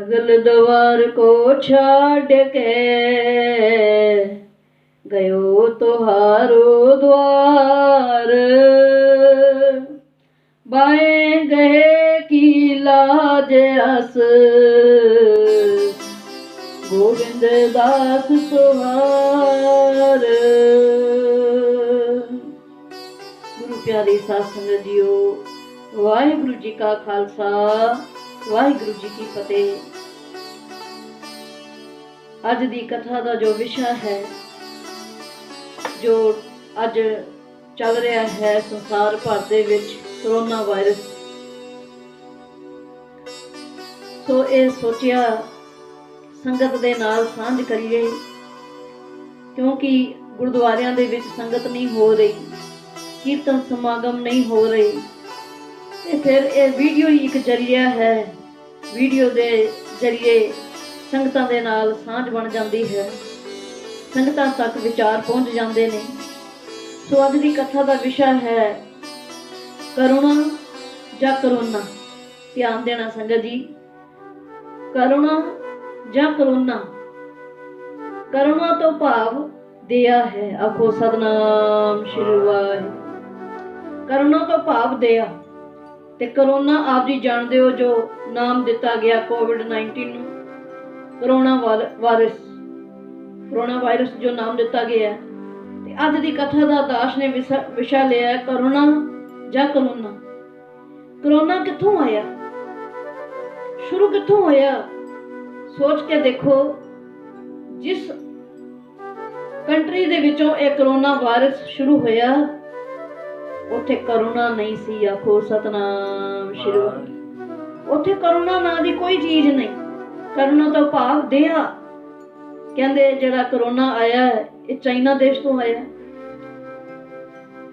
अगल द्वार को छाड़ के गयो तुहारो द्वार, बाएं गए की लाज अस गोविंद दास तुहार। गुरु प्यारी साध संगत जीओ, वाहिगुरु जी का खालसा, वाहिगुरु जी की फतेह। अज दी कथा का जो विषय है, जो अज चल रहा है संसार भर दे विच, कोरोना वायरस। सो ये सोचिया संगत दे नाल सांझ करिए, क्योंकि गुरुद्वारियां दे विच संगत नहीं हो रही, कीर्तन समागम नहीं हो रही, ते फिर ये वीडियो ही एक जरिया है। वीडियो दे जरिए संगतां दे नाल सांझ बन जाती है, संगतां तक विचार पहुंच जाते ने। सो अज की कथा का विषय है करुणा या करोना। ध्यान देना संगत जी, करुणा या करोना। करुणा तो भाव दया है, आखो सतनाम श्री वाहिगुरू। करुणा तो भाव दया ते करोना आप जी जानते हो, जो नाम दिता गया कोविड-19 कोरोना वायरस, कोरोना वायरस जो नाम दिता गया है। अज की कथा का दास ने विषय लिया है करुणा या करोना। करोना कित्थों आया, शुरू कित्थों होया? सोच के देखो, जिस कंट्री दे विचों एक कोरोना वायरस शुरू होया, उत्थे करुणा नहीं सी। आखो सतनाम श्री वाहिगुरू। उत्थे करुणा नाम दी कोई चीज नहीं। करुणा तो भाव दया। कहंदे जिहड़ा कोरोना आया है, ये चाइना देश तो आया,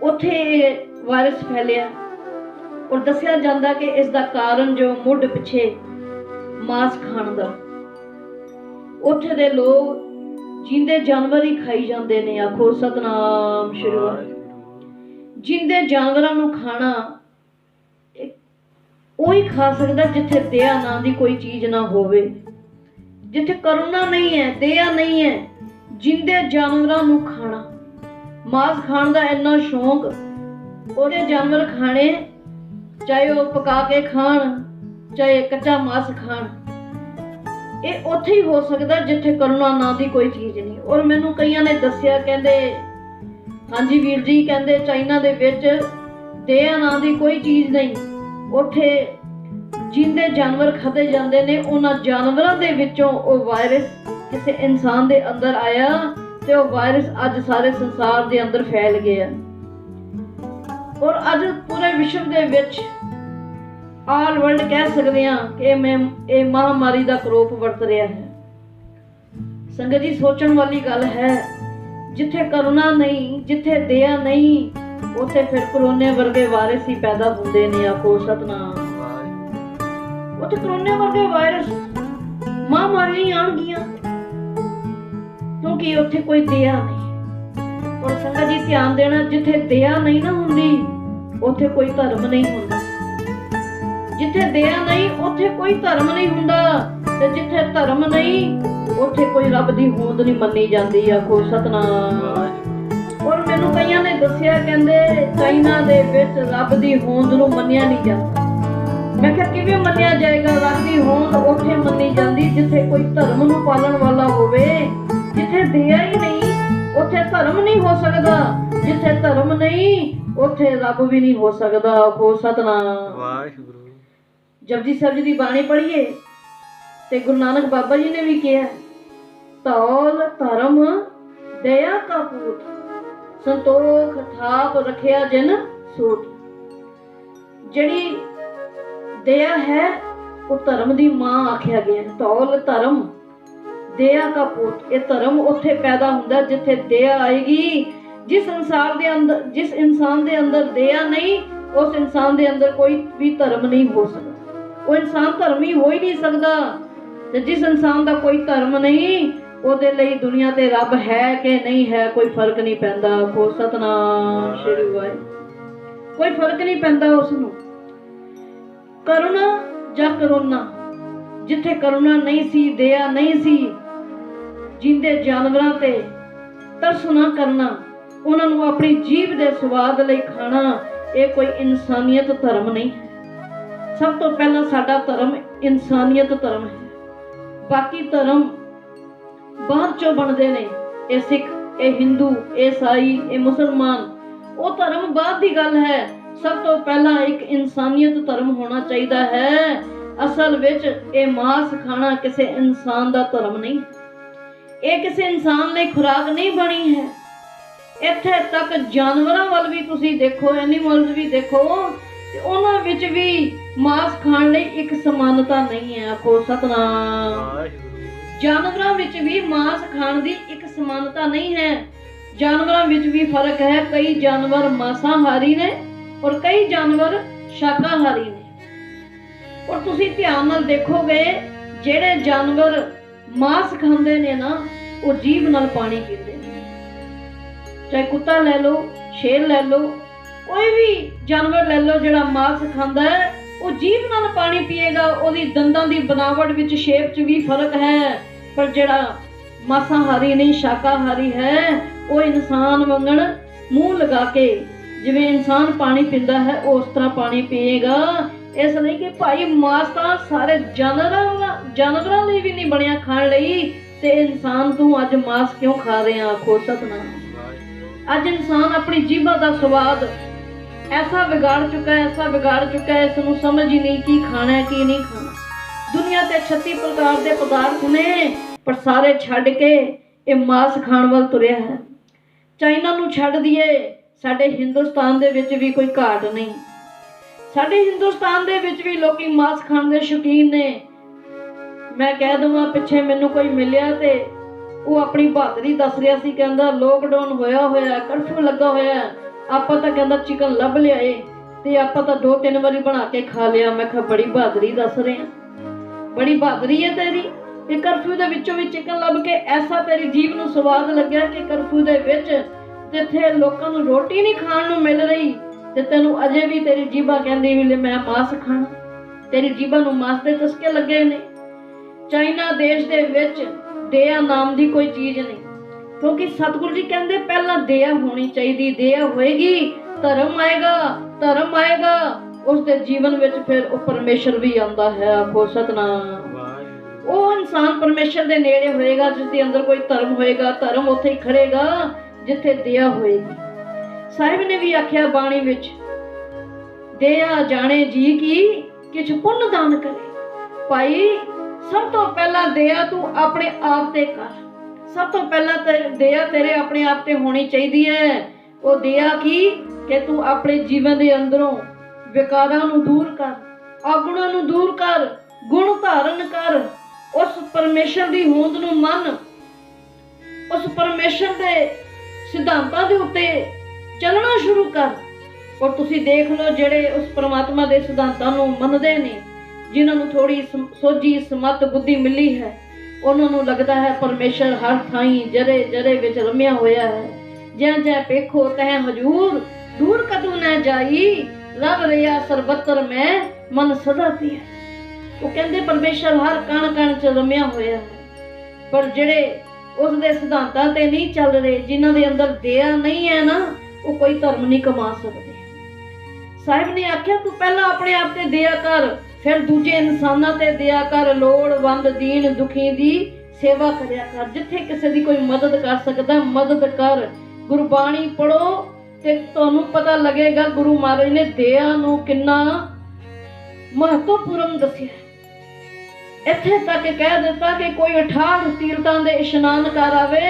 उत्थे वायरस फैलिया और दसिया जाता कि इसका कारण जो मुੱਢ पिछे मांस खाण दा, उत्थे दे लोग जिंदे जानवर ही खाई जाते ने। आखो सतनाम श्री वाहिगुरू। जिंदे जानवरां नूं खाना वही खा सकदा जिथे दया नाम दी कोई चीज ना होवे, जिथे करुणा नहीं है, दया नहीं है। जिंदे जानवरां नूं खाना, मांस खाण दा इन्ना शौक, ओहदे जानवर खाने, चाहे वो पका के खाण, चाहे कच्चा मांस खाण, ये उत्थे ही हो सकदा जिथे करुणा नाम दी कोई चीज नहीं। और मैनूं कईयां ने दस्सिया, कहंदे हाँ जी वीर जी, कहंदे चाइना दे विच दया नाम दी कोई चीज नहीं, उत्थे जिंदे जानवर खाधे जाते ने। उन्हां जानवरां दे विचों वो वायरस किसी इंसान दे अंदर आया ते वो वायरस अज सारे संसार दे अंदर फैल गया। और अज पूरे विश्व दे विच ऑल वर्ल्ड कह सकते हैं कि ये महामारी का करोप वरत रहा है। संगत जी, सोचण वाली गल है, जिथे करुणा नहीं, जिथे दया नहीं, उत्थे फिर कोरोना वर्गे वायरस ही पैदा होंदे ने। आखो सतनाम। उत्थे कोरोना वर्गे वायरस महामारी आउणगियां, क्योंकि उत्थे कोई दया नहीं। और संगत जी ध्यान देना, जिथे दया नहीं ना हुंदी, उत्थे कोई धर्म नहीं हुंदा। जिथे दया नहीं, उत्थे कोई धर्म नहीं हुंदा, ते जिथे धर्म नहीं, उत्थे कोई रब दी होंद नहीं मन्नी जाती। आखो सतनाम। और मैनूं कईयां ने दस्सिया, कहंदे चाइना दे विच रब दी होंद नूं मन्निया नहीं जाता। मैं कहा किवें मन्निया जाएगा? रब दी होंद उत्थे मन्नी जाती जिथे कोई धर्म नूं पालण वाला होवे। जिथे दया ही नहीं, उत्थे धर्म नहीं हो सकदा। जिथे धर्म नहीं, उत्थे रब भी नहीं हो सकदा। आखो सतनाम वाहिगुरू। जपजी साहिब जी दी बाणी पढ़िए ते गुरु नानक बाबा जी ने भी कहा, तौल धर्म दया का पूत, संतोख थाप रखिया जिन सूत। जड़ी दया है वो धर्म दी मां आख्या गया। तौल धर्म दया का पूत। ये धर्म उत्थे पैदा हुंदा जिथे दया आएगी। जिस इंसान दे अंदर दया नहीं, उस इंसान दे अंदर कोई भी धर्म नहीं हो सकता। वो इंसान धर्मी हो ही नहीं सकता। जिस इंसान का कोई धर्म नहीं, ਉਹਦੇ ਲਈ ਦੁਨੀਆ ਤੇ ਰੱਬ ਹੈ ਕਿ ਨਹੀਂ ਹੈ ਕੋਈ ਫਰਕ ਨਹੀਂ ਪੈਂਦਾ। ਆਖੋ ਸਤਨਾਮ ਸ਼੍ਰੀ ਵਾਹਿਗੁਰੂ। ਕੋਈ ਫਰਕ ਨਹੀਂ ਪੈਂਦਾ ਉਸ ਨੂੰ। ਕਰੁਣਾ ਜਾਂ ਕਰੋਨਾ, जिथे करुणा नहीं सी, दया नहीं सी, जींदे जानवरां ते तरस ना करना, उन्हां नूं अपनी जीभ दे स्वाद लई खाना, ये कोई इंसानियत धर्म नहीं है। सब तो पहला साडा धर्म इंसानियत धर्म है। बाकी धर्म बाहर चों बनदे ने, ये सिख, ये हिंदू, ये ईसाई, ये मुसलमान, वो धर्म बाद दी गल है। सब तो पहला एक इंसानियत धर्म होना चाहिए है। असल विच ये मांस खाना किसी इंसान का धर्म नहीं, ये किसी इंसान ਲਈ खुराक नहीं बनी है। इत्थे तक जानवरां वल भी तुसीं देखो, एनीमल्स भी देखो, ते उन्हां विच भी मांस खाण लई एक समानता नहीं है। आखो सतनाम। जानवरां विच भी मांस खाण दी एक समानता नहीं है। जानवरां विच भी फर्क है। कई जानवर मांसाहारी ने और कई जानवर शाकाहारी ने। और तुसीं ध्यान नाल देखोगे, जेड़े जानवर मांस खांदे ने ना, वो जीभ नाल पानी पींदे ने। चाहे कुत्ता ले लो, शेर ले लो, कोई भी जानवर ले लो जेड़ा मांस खांदा है, वो जीभ नाल पानी पिएगा। ओदी दंदां दी बनावट विच, शेप च भी फर्क है। पर जेड़ा मांसाहारी नहीं, शाकाहारी है, वो इंसान वांगण मुंह लगा के, जिवें इंसान पानी पींदा है, उस तरह पानी पिएगा। इस लई कि भाई मांस तां सारे जानवरां लई भी नहीं बनिया खाण लई, ते इंसान तू अज मांस क्यों खा रहे हैं? आखो सतनाम। अज इंसान अपनी जीभा दा स्वाद ऐसा बिगाड़ चुका है, ऐसा बिगाड़ चुका है, इसनूं समझ ही नहीं की खाना है की नहीं खाना। दुनिया ते 36 प्रकार के पदार्थ ने, पर सारे छड्ड के ये मांस खाण वाल तुरिया है। चाइना नूं छड्ड दईए, साडे हिंदुस्तान दे विच भी कोई घाट नहीं। साडे हिंदुस्तान दे विच भी लोकी मांस खाण दे शौकीन ने। मैं कह दवां, पिछे मैनूं कोई मिलिया ते वो अपनी बहादरी दस रहा सी, कहंदा लॉकडाउन होया होया, कर्फ्यू लगा होया, आपां तां कहंदा चिकन लभ लिआए ते आपां तां 2-3 वारी बना के खा लिया। मैं कहा बड़ी बहादरी दस रहे हैं, बड़ी बहादरी है तेरी कि कर्फ्यू दे विचों भी चिकन लभ के ऐसा तेरी जीभ नूं स्वाद लग्या कि कर्फ्यू दे विच जिथे लोकां नूं रोटी नहीं खाण नूं मिल रही, ते तैनूं अजे भी तेरी जीभा कहंदी भी मैं मांस खाना। तेरी जीभा नूं मांस दे चस्के लगे ने। चाइना देश दे विच दया नाम दी कोई चीज नहीं, क्योंकि सतगुरु जी कहंदे पहला दया होनी चाहिए। दया होएगी, धर्म आएगा, धर्म आएगा, उसके जीवन विच फिर वो परमेश्वर भी आंदा है। आखो सतनाम। वो इंसान परमेश्वर दे नेड़े होएगा जिसके अंदर कोई धर्म होएगा। धर्म उत्थे ही खड़ेगा जिथे दया होएगी। साहिब ने भी आख्या बाणी विच, दया जाने जी की किछ पुण्य दान करे। भाई सब तो पहला दया तू अपने आप ते कर। सब तो पहला दया तेरे अपने आप ते होनी चाहिए है। वो दया की कि तू अपने जीवन दे अंदरों विकारां नूं दूर कर, अवगुणां नूं दूर कर, गुण धारण कर, उस परमेश्वर दी होंद नूं मन, उस परमेश्वर दे सिद्धांतां दे उत्ते चलना शुरू कर। और तुसी देख लो जेड़े उस परमात्मा दे सिद्धांतां नूं मनदे ने, जिन्हां नूं थोड़ी सोझी समत बुद्धि मिली है, उन्हां नूं लगदा है परमेश्वर हर थाई जरे जरे विच रमिया होया है। जै जै पेखो तह हजूर, दूर कदू न जाई, रब रिया सरबतर में मन सदा दिया। वो कहंदे परमेश्वर हर कण कण च रमिया होया है। पर जेड़े उस दे सिद्धांतां ते नहीं चल रहे, जिन्हां दे अंदर दया नहीं है ना, वो कोई धर्म नहीं कमा सकते। साहिब ने आख्या तू पहला अपने आप ते दया कर, फिर दूजे इंसानां ते दया कर, लोड़वंद दीन दुखी दी सेवा करया कर। जिथे किसी दी कोई मदद कर सकदा मदद कर। गुरबाणी पढ़ो ते तुहानूं पता लगेगा गुरु महाराज ने दया नूं किन्ना महत्वपूर्ण दस्सिया। इत्थे तक कह दिता कि कोई 68 तीर्थां दे इशनान कर आवे,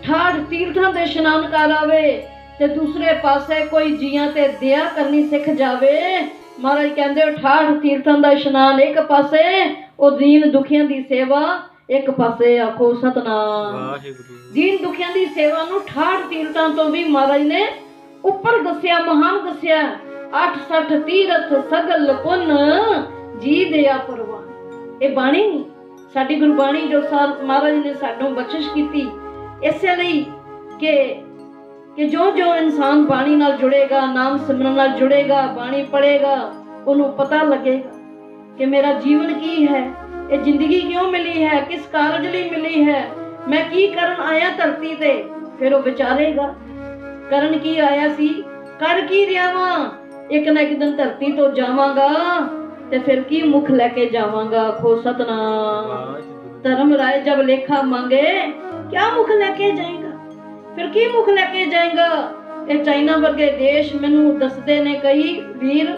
68 तीर्थां दे इशनान कर आवे, ते दूसरे पासे कोई जियां ते दया करनी सिख जावे। महाराज कहंदे 68 तीर्थां दा इशनान एक पासे, ओ दीन दुखियां दी सेवा एक पासे। आखो सतनाम। दीन दुखियां दी सेवा नूं 68 तीर्थां तो भी महाराज ने ऊपर दस्सिया, महान दस्सिया। 68 तीरथ सगल पुन जी दया परवान। ये बाणी साडी गुरबाणी जो महाराज ने सानू बख्शिश कीती, इसे लई कि जो जो इंसान बाणी नाल जुड़ेगा, नाम सिमरन नाल जुड़ेगा, बाणी पढ़ेगा, उन्होंने पता लगेगा कि मेरा जीवन की है, ये जिंदगी क्यों मिली है, किस कारज लिए मिली है, मैं की करन आया धरती ते। फिर वो विचारेगा करन की आया सी, कर की रिया वा, एक ना एक दिन धरती तो जावांगा ते फिर की मुख लेके जावांगा। खो सतनाम। धर्म राय जब लेखा मांगे, क्या मुख लेके जाएगा, फिर की मुख लेके जाएगा। ये चाइना वर्गे देश मैनू दसदे ने कई वीर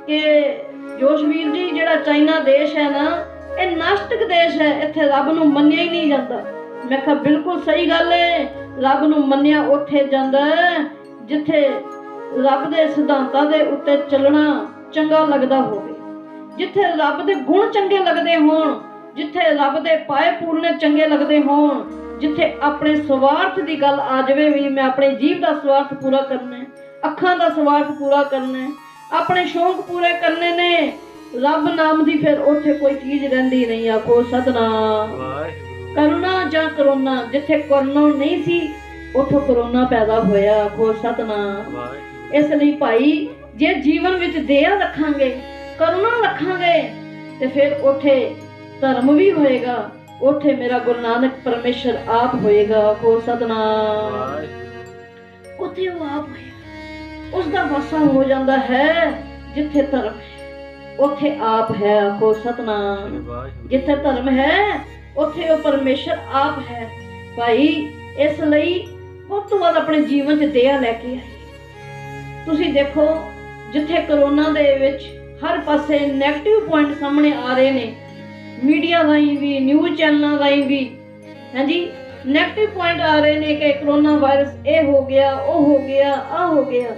के जोशवीर जी, जेड़ा चाइना देश है ना, ये नास्तिक देश है, इत्थे रब नू मन्निया ही नहीं जाता। मैं कहा बिल्कुल सही गल है, रब नू मन्निया उत्थे जांदा है जिथे रब दे सिद्धांतां दे उत्ते चलना चंगा लगदा होवे, जिथे रब दे गुण चंगे लगदे होण, जिथे रब दे पाए पूरने चंगे लगदे होण, जिथे अपने स्वार्थ दी गल आ जावे भी मैं अपने जीव दा स्वार्थ पूरा करना है, अखां दा स्वार्थ पूरा करना है, अपने शौक पूरे करने ने, रब नाम दी फिर उत्थे कोई चीज रहिंदी नहीं। आखो सतनाम। करुणा जां करोना, जिथे कोरोना नहीं सी उठो करोना पैदा होया। आखो सतनाम। इसलिए भाई जे जीवन विच दया रखांगे, करुणा रखांगे ते फिर उठे धर्म भी होएगा, उठे मेरा गुरु नानक परमेश्वर आप होएगा। आखो सतनाम। उठे वो आप होएगा, उसका वासा हो जाता है। जिथे धर्म है उठे आप है। आखो सतनाम। जिथे धर्म है उठे वो परमेश्वर आप है। भाई इसलिए बहुत तो बाद अपने जीवन च दया लैके आए। तुसी देखो जिथे कोरोना दे विच हर पासे नैगेटिव पॉइंट सामने आ रहे ने, मीडिया राही भी, न्यूज़ चैनलों राही भी, हाँ जी, नैगेटिव पॉइंट आ रहे ने कि कोरोना वायरस ये हो गया, वो हो गया, आ हो गया।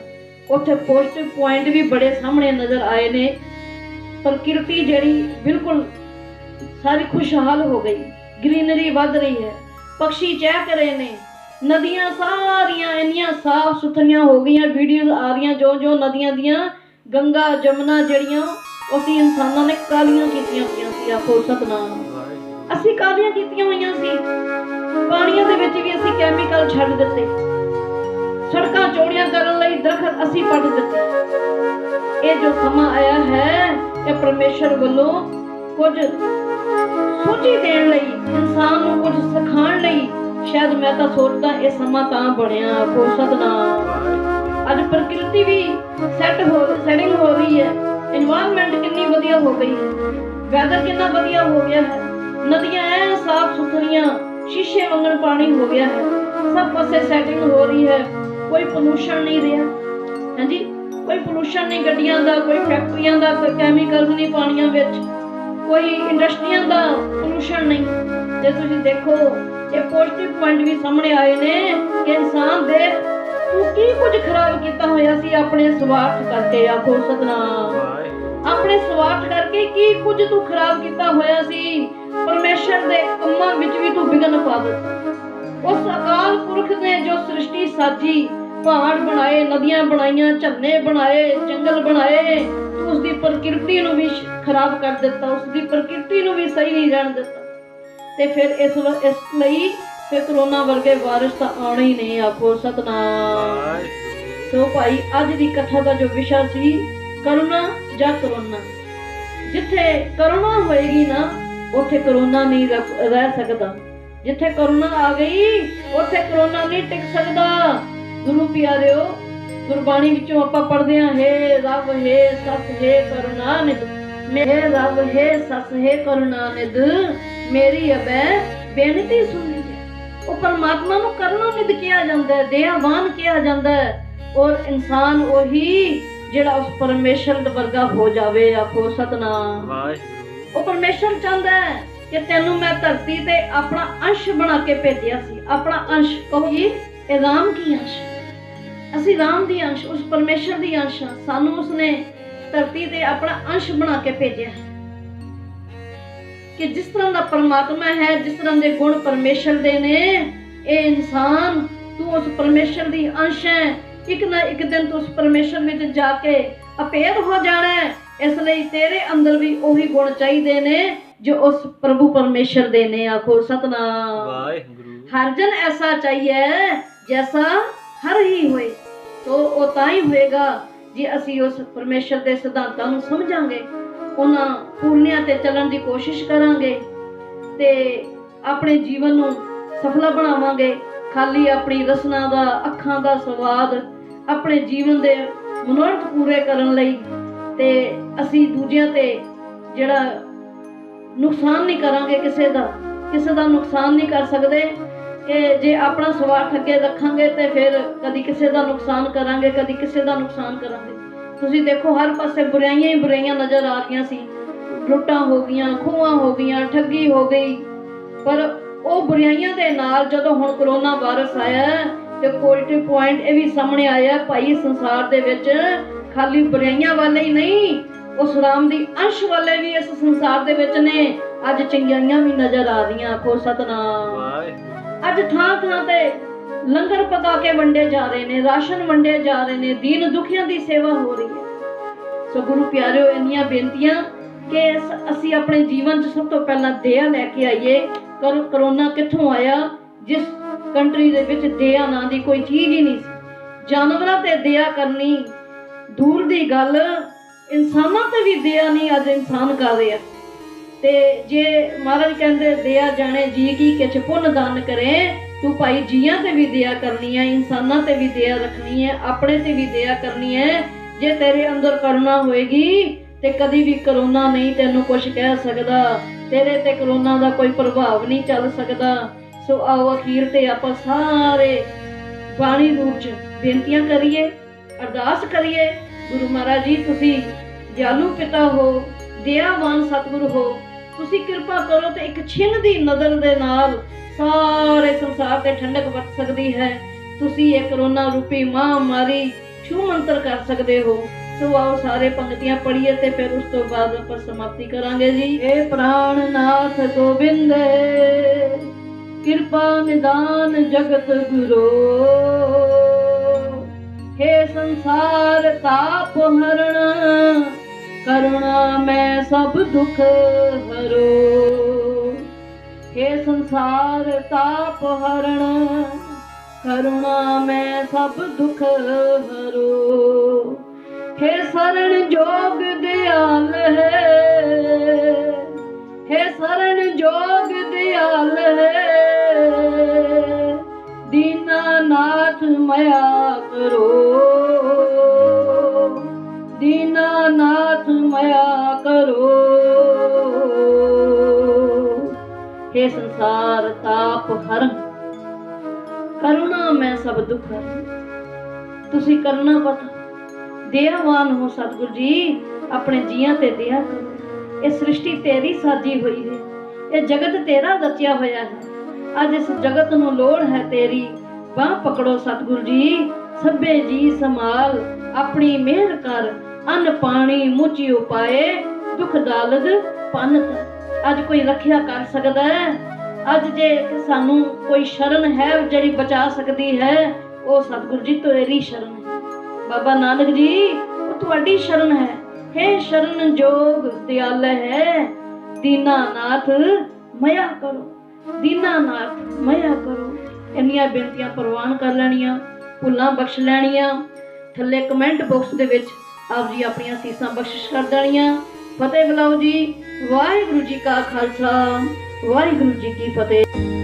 उत्थे पॉजिटिव पॉइंट भी बड़े सामने नजर आए ने। प्रकृति जड़ी बिल्कुल सारी खुशहाल हो गई, ग्रीनरी बढ़ रही है, पक्षी चहक रहे ने, नदियां सारियां इन्नियां साफ सुथरियां हो गई। वीडियो आ रही जो जो नदियां दियां, गंगा जमुना जड़ियां उसी इंसानों ने कालियां कीतियां होईयां सी। आखो सतनाम। असी कालियां कीतियां होईयां सी, पानियां दे विच भी असी कैमिकल छड्ड दित्ते, सड़कां चौड़ियां करन लई दरखत असी पट दित्ते। ये जो समा आया है ये परमेश्वर वालों कुछ सोची देण लई, इंसान नूं कुछ सिखाण लई, शायद मैं तो सोचदा ये समा तां बणिया। आखो सतनाम। अज प्रकृति भी सेटिंग हो रही है, एनवायरनमेंट कितनी वधिया हो गई है, वेदर कितना वधिया हो गया है, नदियां ऐ साफ सुथरियां शीशे वांगन पानी हो गया है, सब पासे सेटिंग हो रही है, कोई पोल्यूशन नहीं रहा। हाँ जी, कोई पोल्यूशन नहीं गड्डियां दा, कोई फैक्ट्रियां दा, कोई कैमिकल नहीं पानियां विच, कोई इंडस्ट्रियां दा पोल्यूशन नहीं। जे तुसीं देखो ये पॉजिटिव पॉइंट भी सामने आए ने कि इंसान दे तू की कुछ खराब किया होया सी अपने स्वार्थ करके। आखो सतनाम। अपने स्वार्थ करके की कुछ तू खराब किया होया सी, परमेश्वर दे कम्मां विच भी तू विघन पा दित्ता। उस अकाल पुरख ने जो सृष्टि साजी, पहाड़ बनाए, नदियां बनाईयां, झरने बनाए, जंगल बनाए, तू उसकी प्रकृति नूं भी खराब कर दिता, उसकी प्रकृति नूं भी सही नहीं रहन दिता। ते फिर इस लई फिर कोरोना वर्गे वायरस तो आने ही नहीं। आखो सतनाम। तो भाई अज दी कथा का जो विषय सी करुणा जां करोना। जिथे करुणा होएगी ना उथे कोरोना नहीं रह सकता। जिथे करुणा आ गई उथे कोरोना नहीं टिक सकता। गुरु प्यारिओ गुरबाणी विचों आपां पढ़दे हां, हे रब हे सस हे करुणा निध, हे रब हे सस हे करुणा निध, मेरी अबै बेनती सुन लीजिए। वो परमात्मा नूं करुणा निध किया जाता है, दयावान किया जाता है, और इंसान वही जिहड़ा उस परमेश्वर वर्गा हो जावे। आखो सतनाम। वो परमेश्वर चाहता है कि तेनू मैं धरती ते अपना अंश बना के भेजिया सी। अपना अंश कहो जी, ये राम की अंश, असी राम दी अंश, उस परमेश्वर दी अंश, सानू उसने धरती ते अपना अंश बना के भेजिया कि जिस तरह का परमात्मा है, जिस तरह के गुण परमेश्वर दे ने, ए इंसान तू उस परमेश्वर दी अंश है। एक ना एक दिन तू उस परमेश्वर में जाके अभेद हो जाना है। इसलिए तेरे अंदर भी वही गुण चाहिए ने जो उस प्रभु परमेश्वर दे ने। आखो सतनाम। हर जन ऐसा चाहिए जैसा हर ही होए, तो वो तां ही होएगा जे असी उस परमेश्वर के सिद्धांतां नूं समझांगे, ਉਹਨਾਂ ਪੂਰਨਿਆਂ ਤੇ ਚੱਲਣ ਦੀ ਕੋਸ਼ਿਸ਼ ਕਰਾਂਗੇ ਤੇ ਆਪਣੇ ਜੀਵਨ ਨੂੰ ਸਫਲਾ ਬਣਾਵਾਂਗੇ। ਖਾਲੀ ਆਪਣੀ ਰਸਨਾ ਦਾ, ਅੱਖਾਂ ਦਾ ਸਵਾਦ, ਆਪਣੇ ਜੀਵਨ ਦੇ ਮਨੋਰਥ ਪੂਰੇ ਕਰਨ ਲਈ ਤੇ ਅਸੀਂ ਦੂਜਿਆਂ ਤੇ ਜਿਹੜਾ ਨੁਕਸਾਨ ਨਹੀਂ ਕਰਾਂਗੇ, ਕਿਸੇ ਦਾ ਨੁਕਸਾਨ ਨਹੀਂ ਕਰ ਸਕਦੇ ਕਿ ਜੇ ਆਪਣਾ ਸਵਾਰਥ ਅੱਗੇ ਰੱਖਾਂਗੇ ਤੇ ਫਿਰ ਕਦੀ ਕਿਸੇ ਦਾ ਨੁਕਸਾਨ ਕਰਾਂਗੇ, ਕਦੀ ਕਿਸੇ ਦਾ ਨੁਕਸਾਨ ਕਰਾਂਗੇ। ਤੁਸੀਂ ਦੇਖੋ ਹਰ ਪਾਸੇ ਬੁਰਾਈਆਂ ਹੀ ਬੁਰਾਈਆਂ ਨਜ਼ਰ ਆ ਰਹੀਆਂ ਸੀ। ਲੁੱਟਾਂ ਹੋ ਗਈਆਂ, ਖੋਹਾਂ ਹੋ ਗਈਆਂ, ਠੱਗੀ ਹੋ ਗਈ। ਪਰ ਉਹ ਬੁਰਾਈਆਂ ਦੇ ਨਾਲ ਜਦੋਂ ਹੁਣ ਕਰੋਨਾ ਵਾਇਰਸ ਆਇਆ ਤੇ ਪੋਜ਼ਿਟਿਵ ਪੁਆਇੰਟ ਇਹ ਵੀ ਸਾਹਮਣੇ ਆਇਆ ਭਾਈ, ਸੰਸਾਰ ਦੇ ਵਿੱਚ ਖਾਲੀ ਬੁਰਾਈਆਂ ਵਾਲੇ ਹੀ ਨਹੀਂ, ਉਸ ਰਾਮ ਦੀ ਅੰਸ਼ ਵਾਲੇ ਵੀ ਇਸ ਸੰਸਾਰ ਦੇ ਵਿੱਚ ਨੇ। ਅੱਜ ਚੰਗਿਆਈਆਂ ਵੀ ਨਜ਼ਰ ਆ ਰਹੀਆਂ। ਆਖੋ ਸਤਨਾਮ। ਅੱਜ ਥਾਂ ਥਾਂ ਤੇ ਲੰਗਰ ਪਕਾ ਕੇ ਵੰਡੇ ਜਾ ਰਹੇ ਨੇ, ਰਾਸ਼ਨ ਵੰਡੇ ਜਾ ਰਹੇ ਨੇ, ਦੀਨ ਦੁਖੀਆਂ ਦੀ ਸੇਵਾ ਹੋ ਰਹੀ ਹੈ। ਸੋ ਗੁਰੂ ਪਿਆਰਿਓ, ਇੰਨੀਆਂ ਬੇਨਤੀਆਂ ਕਿ ਅਸੀਂ ਆਪਣੇ ਜੀਵਨ 'ਚ ਸਭ ਤੋਂ ਪਹਿਲਾਂ ਦਇਆ ਲੈ ਕੇ ਆਈਏ। ਕਰੋਨਾ ਕਿੱਥੋਂ ਆਇਆ? ਜਿਸ ਕੰਟਰੀ ਦੇ ਵਿੱਚ ਦਇਆ ਨਾਂ ਦੀ ਕੋਈ ਚੀਜ਼ ਹੀ ਨਹੀਂ ਸੀ। ਜਾਨਵਰਾਂ ਤੇ ਦਇਆ ਕਰਨੀ ਦੂਰ ਦੀ ਗੱਲ, ਇਨਸਾਨਾਂ ਤੇ ਵੀ ਦਇਆ ਨਹੀਂ ਅੱਜ ਇਨਸਾਨ ਕਰ ਰਿਹਾ। ਤੇ ਜੇ ਮਹਾਰਾਜ ਕਹਿੰਦੇ ਦਇਆ ਜਾਣੇ ਜੀ ਕੀ ਕਿਛ ਪੁੰਨ ਦਾਨ ਕਰੇ, ਤੂੰ ਭਾਈ ਜੀਆਂ ਤੇ ਵੀ ਦਇਆ ਕਰਨੀ ਹੈ, ਇਨਸਾਨਾਂ ਤੇ ਵੀ ਦਇਆ ਰੱਖਣੀ ਹੈ, ਆਪਣੇ ਤੇ ਵੀ ਦਇਆ ਕਰਨੀ ਹੈ। ਜੇ ਤੇਰੇ ਅੰਦਰ ਕਰੁਣਾ ਹੋਏਗੀ ਤੇ ਕਦੀ ਵੀ ਕਰੋਨਾ ਨਹੀਂ ਤੈਨੂੰ ਕੁਝ ਕਹਿ ਸਕਦਾ, ਤੇਰੇ ਤੇ ਕਰੋਨਾ ਦਾ ਕੋਈ ਪ੍ਰਭਾਵ ਨਹੀਂ ਚੱਲ ਸਕਦਾ। ਸੋ ਆਓ ਅਖੀਰ ਤੇ ਆਪਾਂ ਸਾਰੇ ਬਾਣੀ ਰੂਪ 'ਚ ਬੇਨਤੀਆਂ ਕਰੀਏ, ਅਰਦਾਸ ਕਰੀਏ। ਗੁਰੂ ਮਹਾਰਾਜ ਜੀ, ਤੁਸੀਂ ਦਿਆਲੂ ਪਿਤਾ ਹੋ, ਦਇਆਵਾਨ ਸਤਿਗੁਰੂ ਹੋ, ਤੁਸੀਂ ਕਿਰਪਾ ਕਰੋ ਤੇ ਇੱਕ ਛਿਨ ਦੀ ਨਜ਼ਰ ਦੇ ਨਾਲ ਸਾਰੇ ਸੰਸਾਰ ਤੇ ਠੰਡਕ ਵਰਤ ਸਕਦੀ ਹੈ। ਤੁਸੀਂ ਇਹ ਕਰੋਨਾ ਰੂਪੀ ਮਹਾਮਾਰੀ ਛੂ ਮੰਤਰ ਕਰ ਸਕਦੇ ਹੋ। ਸੋ ਆਓ ਸਾਰੇ ਪੰਕਤੀਆਂ ਪੜ੍ਹੀਏ ਤੇ ਫਿਰ ਉਸ ਤੋਂ ਬਾਅਦ ਆਪਾਂ ਸਮਾਪਤੀ ਕਰਾਂਗੇ ਜੀ। ਇਹ ਪ੍ਰਾਣਨਾਥ ਗੋਬਿੰਦ ਕਿਰਪਾ ਨਿਦਾਨ ਜਗਤ ਗੁਰੂ, हे संसार ताप हरण करुणा मैं सब दुख हरो। हे संसार ताप हरण करुणा मैं सब दुख हरो। हे शरण जोग दयाल है, हे शरण जोग दयाल है, दीनानाथ मया करो, दीनानाथ मया करो। हे संसार ताप हरण करुणा मैं सब दुख हरण। तुसी करना पता दयावान हो सतगुरु जी, अपने जियां ते दया करो। ये सृष्टि तेरी साजी हुई है, ये जगत तेरा रचिया होया है। अज इस जगत नूं लोड़ है तेरी, बाह पकड़ो सतगुरु जी। सभे जी संभाल अपनी मेहर कर, अन्न पानी मुची उपाए, दुख दालद पन्नत। अज कोई रखिया कर सकदा है? अज जे सानू कोई शरण है जिहड़ी बचा सकती है, वो सतगुरु जी तेरी शरण है। बाबा नानक जी वो तुहाडी शरण है। हे शरण जोग दयाल है, दीनानाथ मया करो, दीनानाथ मया करो। इन्नियां बेनतियां प्रवान कर लैणियां, भुल्लां बख्श लैणियां। थल्ले कमेंट बॉक्स दे विच आप जी अपनियां सीसां बख्शिश कर देणियां। फतेह बुलाओ जी। वाहिगुरू जी का खालसा, वाहिगुरू जी की फतेह।